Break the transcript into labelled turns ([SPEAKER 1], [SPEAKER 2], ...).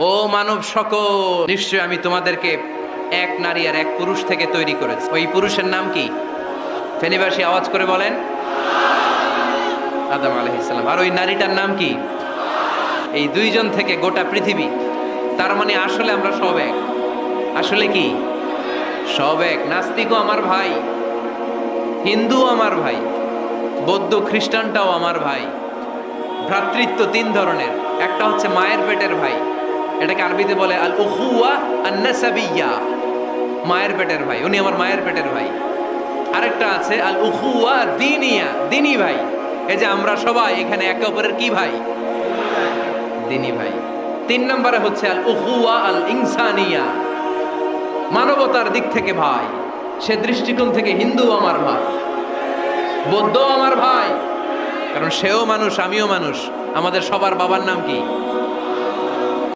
[SPEAKER 1] ও মানব সকল, নিশ্চয় আমি তোমাদেরকে এক নারী আর এক পুরুষ থেকে তৈরি করেছি। ওই পুরুষের নাম কি? ফেনীবাসী আওয়াজ করে বলেন, আদম আলাইহিস সালাম। আর ওই নারীটার নাম কি? এই দুইজন থেকে গোটা পৃথিবী। তার মানে আসলে আমরা সব এক। আসলে কি? সব এক। নাস্তিকও আমার ভাই, হিন্দুও আমার ভাই, বৌদ্ধ খ্রিস্টানটাও আমার ভাই। ভ্রাতৃত্ব তিন ধরনের। একটা হচ্ছে মায়ের পেটের ভাই, এটাকে আরবিতে বলে আল উখুয়া আন নাসাবিয়্যা, মায়ের পেটের ভাই, উনি আমার মায়ের পেটের ভাই। আরেকটা আছে আল উখুয়া দ্বীনিয়া, দ্বীনি ভাই। এই যে আমরা সবাই এখানে একে অপরের কি ভাই? দ্বীনি ভাই। তিন নম্বরে হচ্ছে আল উখুয়া আল ইনসানিয়া, মানবতার দিক থেকে ভাই। সে দৃষ্টিকোণ থেকে হিন্দু আমার ভাই, বৌদ্ধ আমার ভাই, কারণ সেও মানুষ আমিও মানুষ। আমাদের সবার বাবার নাম কি?